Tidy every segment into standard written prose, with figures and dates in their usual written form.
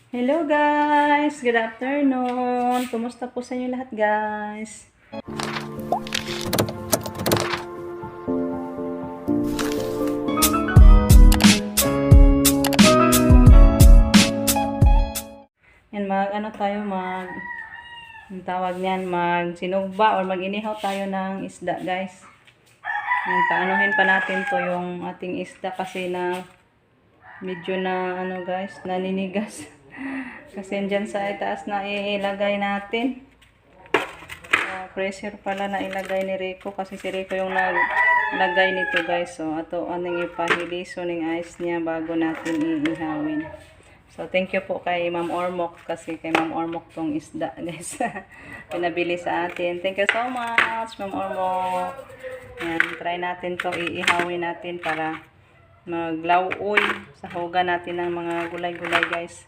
Hello guys! Good afternoon! Kumusta po sa inyo lahat guys? Yan, ang tawag niyan, mag-sinugba or mag-inihaw tayo ng isda guys. Yan, paanuhin pa natin to yung ating isda kasi na medyo na guys, naninigas. Kasi dyan sa itaas na ilagay natin. Pressure pala na ilagay ni Rico kasi si Rico yung naglagay nito guys. So ato aning ipahiliso ning ice niya bago natin iihawin. So thank you po kay Ma'am Ormoc kasi kay Ma'am Ormoc tong isda guys. Pinabili sa atin. Thank you so much Ma'am Ormoc. Yan, try natin to, iihawin natin para maglauoy. Sahugan natin ng mga gulay-gulay guys.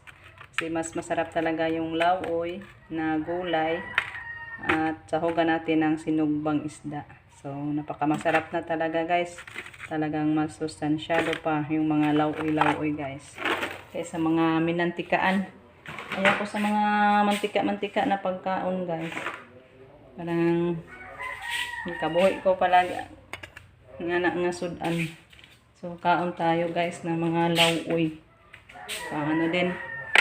Kasi mas masarap talaga yung lauoy na gulay. At sahugan natin ng sinugbang isda. So napakamasarap na talaga guys. Talagang masustansyado pa yung mga lauoy-lauoy guys. Kaysa mga minantikaan. Ayaw ko sa mga mantika-mantika na pagkaon guys. Parang kabuhi ko palagi nga sudan. So kaon tayo guys ng mga lauoy. Din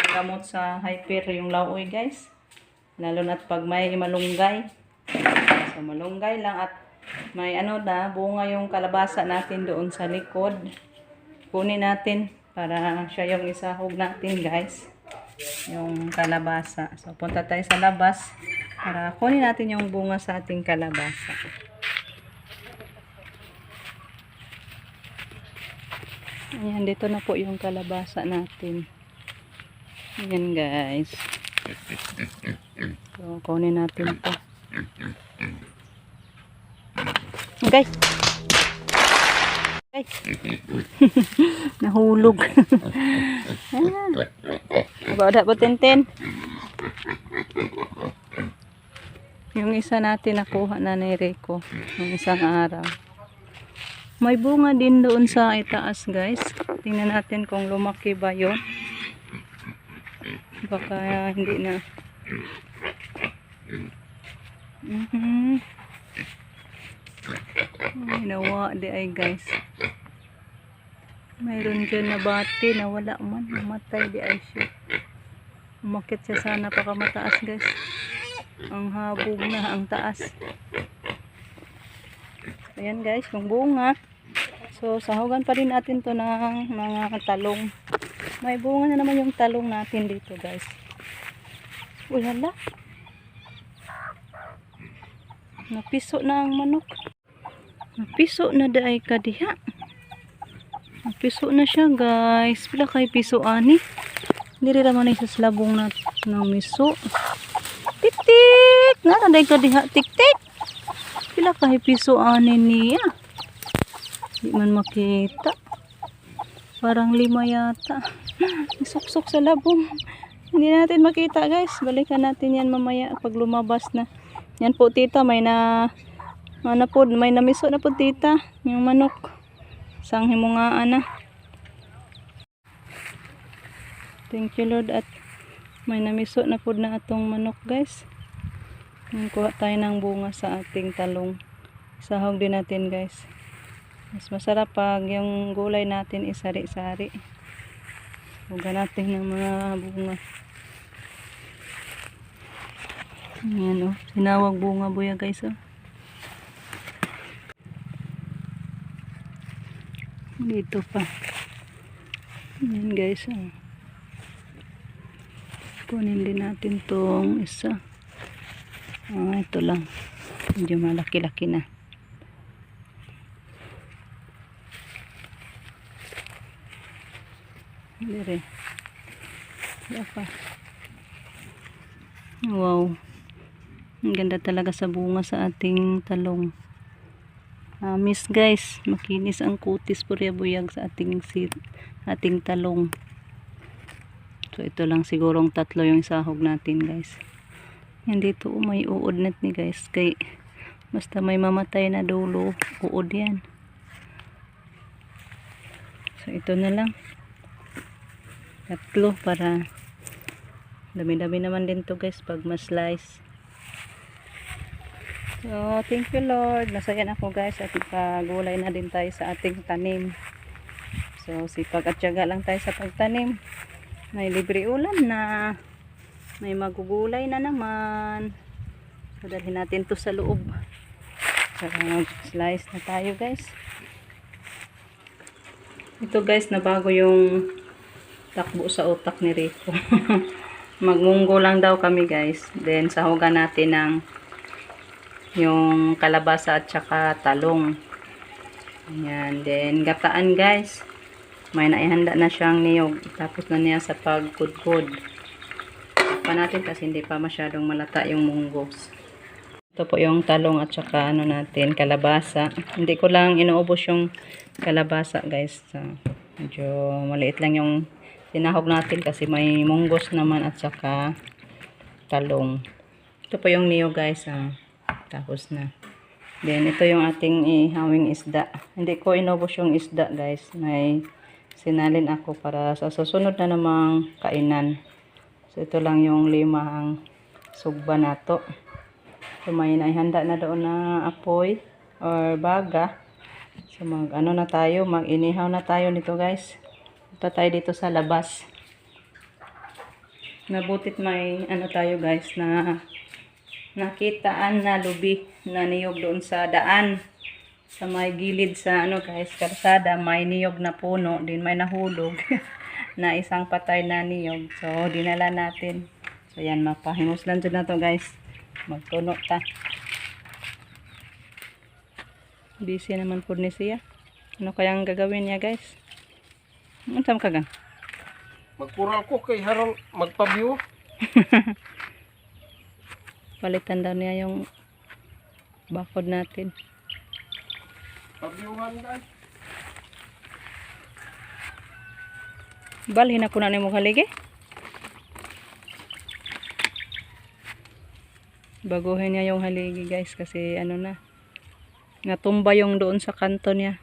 gamot sa hyper yung lauoy guys. Lalo na pag may malunggay. So malunggay lang at may bunga yung kalabasa natin doon sa likod. Kunin natin para siya yung isahog natin guys. Yung kalabasa. So punta tayo sa labas para kunin natin yung bunga sa ating kalabasa. Ayan, dito na po yung kalabasa natin. Ayan guys. So kunin natin to. Okay. Nahulog. Bawda po tintin. Yung isa natin nakuha na ni Rico ng isang araw. May bunga din doon sa itaas guys. Tingnan natin kung lumaki ba yun. Baka hindi na. Nawa di ay guys. Mayroon dyan na bati na wala man. Namatay di ay siya. Umakit siya sana pakamataas guys. Ang habog na ang taas. Ayan guys, yung bunga. So sahugan pa rin natin to ng mga talong. May bunga na naman yung talong natin dito guys. Uy hala. Napiso na ang manok. Napiso na daay kadiha. Napiso na siya guys. Pila kay piso ani. Diri ra man sa slabong na ng miso. Tik-tik. Nga daay kadiha tik-tik. Pila kay piso ani niya. Di man makita. Parang 5 yata.Isuksok sa labong. Hindi natin makita guys. Balikan natin yan mamaya pag lumabas na. Yan po tita, may namiso na po tita. Yung manok. Isang himungaan na. Thank you Lord at may namiso na po na atong manok guys. Kuha tayo ng bunga sa ating talong. Sahog din natin guys. Mas masarap pag yung gulay natin isari-sari. Huwag natin ng mga bunga. Ayan sinawag bunga buya guys Dito pa. Ayan guys Kunin din natin tong isa. Ito lang. Medyo malaki-laki na. Dire. Wow. Ang ganda talaga sa bunga sa ating talong. Miss guys, makinis ang kutis purya-buyag sa ating talong. So ito lang sigurong 3 yung sahog natin guys. Yan dito may uod net ni guys. Kay basta may mamatay na dulo, uod yan. So ito na lang. 3 para Dami-dami naman din to guys pag mas-slice. So, thank you Lord. Nasayan ako guys at ipagulay na din tayo sa ating tanim. So, sipag at tiyaga lang tayo sa pagtanim. May libre ulam na. May magugulay na naman. So, dalhin natin to sa loob. So, mag-slice na tayo guys. Ito guys, nabago yung takbo sa utak ni Rico. Magmunggo lang daw kami guys. Then sahugan natin ng yung kalabasa at saka talong. Ayan. Then gataan guys. May naihanda na siyang niyog. Tapos na niya sa pagkudkod. Pa natin kasi hindi pa masyadong malata yung munggos. Ito po yung talong at saka ano natin, kalabasa. Hindi ko lang inuubos yung kalabasa guys. So, medyo maliit lang yung tinahog natin kasi may munggos naman at saka talong. Ito po yung niyog guys. Tapos na. Then ito yung ating ihawing isda. Hindi ko inubos yung isda guys. May sinalin ako para sa susunod na namang kainan. So ito lang yung 5 sugba na to. So may naihanda na doon na apoy or baga. So mag ano na tayo, mag-inihaw na tayo nito guys. Punta tayo dito sa labas. Nabutit may ano tayo guys na nakitaan na lubi na niyog doon sa daan. Sa may gilid sa ano guys, kalsada, may niyog na puno, din may nahulog na isang patay na niyog. So dinala natin. So yan, mapahimuslan dyan na to guys. Magtuno ta. Busy naman po ni siya. Ano kayang gagawin niya guys? Ano sam ka gang? Magpural ko kay harang magpa-view. Palitan daw niya yung bakod natin. Pa-viewhan guys. Balhin ako na ni mo haligi. Baguhin niya yung haligi guys kasi ano na. Natumba yung doon sa kanto niya.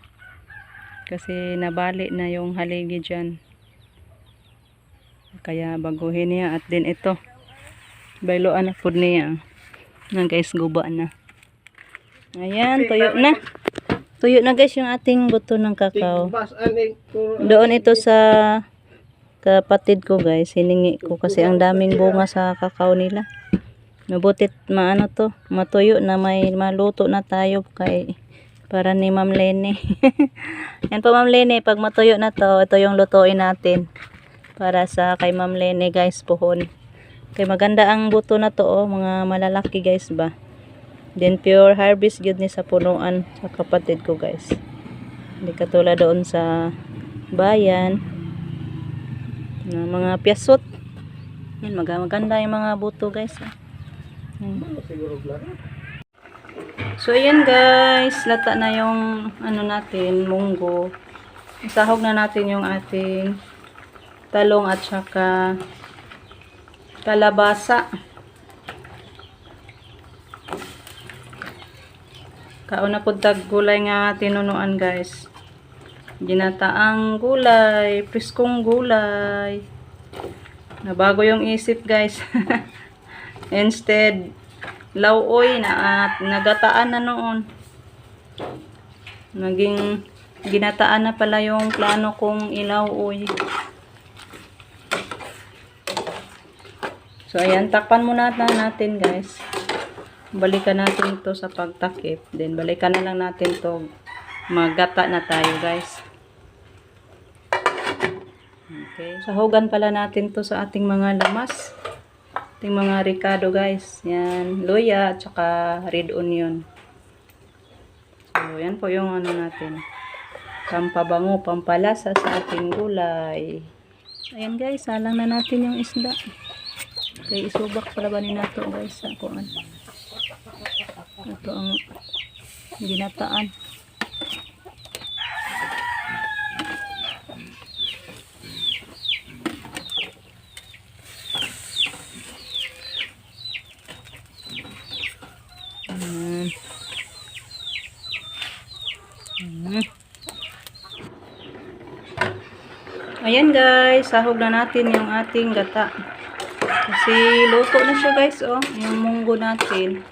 Kasi nabali na yung haligi dyan. Kaya baguhin niya at din ito. Bailoan na po niya. Na guys, guba na. Ayan, tuyo na. Tuyo na guys yung ating buto ng kakao. Doon ito sa kapatid ko guys. Hiningi ko kasi ang daming bunga sa kakao nila. Mabutit maano to, matuyo na may maluto na tayo kay para ni Ma'am Lene. Yan po Ma'am Lene, pag matuyo na to, ito yung lutuin natin. Para sa kay Ma'am Lene guys, puhon. Kay maganda ang buto na to, oh, mga malalaki guys ba. Then pure harvest yun ni sa punuan sa kapatid ko guys. Hindi katulad doon sa bayan. Na mga piyasot. Yan, maganda yung mga buto guys. So ayan guys, lata na yung ano natin, munggo. Isahog na natin yung ating talong at saka kalabasa. Kauna po tag gulay nga tinunuan guys. Ginataang gulay, priskong gulay. Nabago yung isip guys. Instead, lauoy na at nagataan na noon. Naging ginataan na pala yung plano kong ilauoy. So, ayan. Takpan muna natin guys. Balikan natin ito sa pagtakip. Then, balikan na lang natin ito. Maggata na tayo guys. Okay. Sahugan pala natin to sa ating mga lamas. Ating mga ricado guys. Yan. Luya at saka red onion. So, yan po yung ano natin. Pampabango, pampalasa sa ating gulay. Ayan guys. Salang na natin yung isda. Okay, isubak pala ba ni nato guys. Ako, ito ang ginataan. Ayan guys, sahog na natin yung ating gata. Kasi luto na siya guys, oh. Yung munggo natin.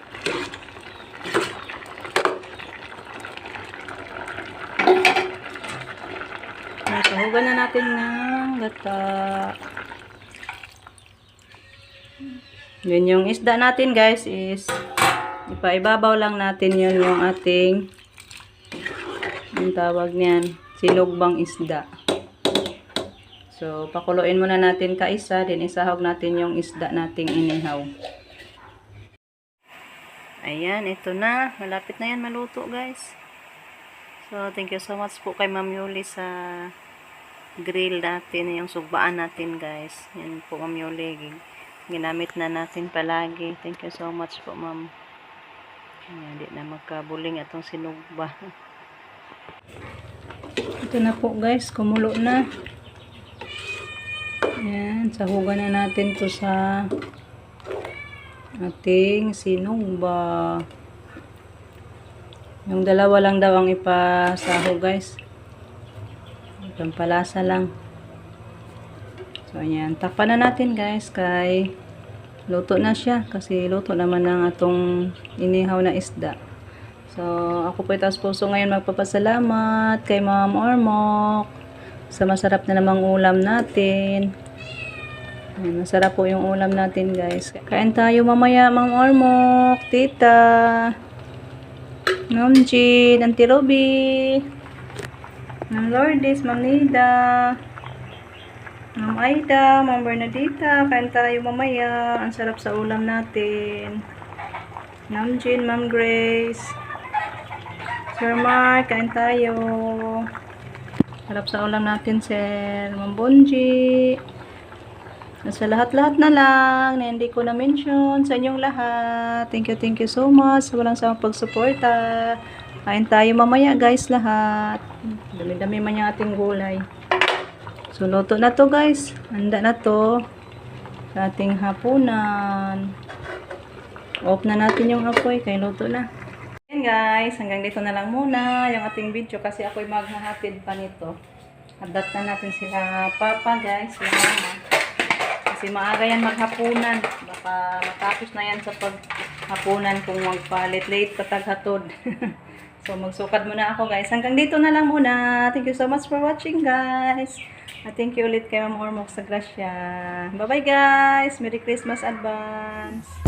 Sahugan na natin ng gata. Yun yung isda natin guys is ipaibabaw lang natin yun yung ating ang tawag niyan, sinugbang isda. So, pakuluin muna natin kaisa, din isahog natin yung isda nating inihaw. Ayan, ito na. Malapit na yan maluto guys. So, thank you so much po kay Ma'am Yuli sa grill natin, yung sugbaan natin guys. Yan po Ma'am Yuli. Ginamit na natin palagi. Thank you so much po Ma'am. Hindi na magkabuling atong sinugba. Ito na po guys, kumulo na. Yan, sahugan na natin to sa ating sinugba. Yung dalawa lang daw ang ipasahog guys. Pampalasa lang. So ayan, takpan na natin guys kay luto na siya kasi luto naman ng atong inihaw na isda. So ako po itas puso ngayon magpapasalamat kay Ma'am Ormoc sa masarap na namang ulam natin. Ayan, masarap po yung ulam natin guys. Kain tayo mamaya Ma'am Ormoc, Tita, Ma'am Jean, Auntie Ruby, Ma'am Lourdes, Ma'am Nida, Ma'am Aida, Ma'am Bernadita, kain tayo mamaya. Ang sarap sa ulam natin. Ma'am Jean, Ma'am Grace, Sir Mark, kain tayo. Sarap sa ulam natin, Sir. Ma'am Bonji. Sa lahat-lahat na lang na hindi ko na-mention sa inyong lahat. Thank you so much sa walang samang pagsuporta. Kain tayo mamaya guys lahat. Dami-dami man yung ating gulay. So, luto na to guys. Handa na to sa ating hapunan. Off na natin yung apoy kaya luto na. Ayan guys, hanggang dito na lang muna yung ating video kasi ako'y maghahatid pa nito. Hadat na natin sila papa guys, sila mama. Kasi maaga yan maghapunan. Baka matapos na yan sa paghapunan kung magpalit late pataghatod. So magsukad muna ako guys. Hanggang dito na lang muna. Thank you so much for watching guys. At thank you ulit kay Ma'am Ormoc sa grasya. Bye bye guys. Merry Christmas advance.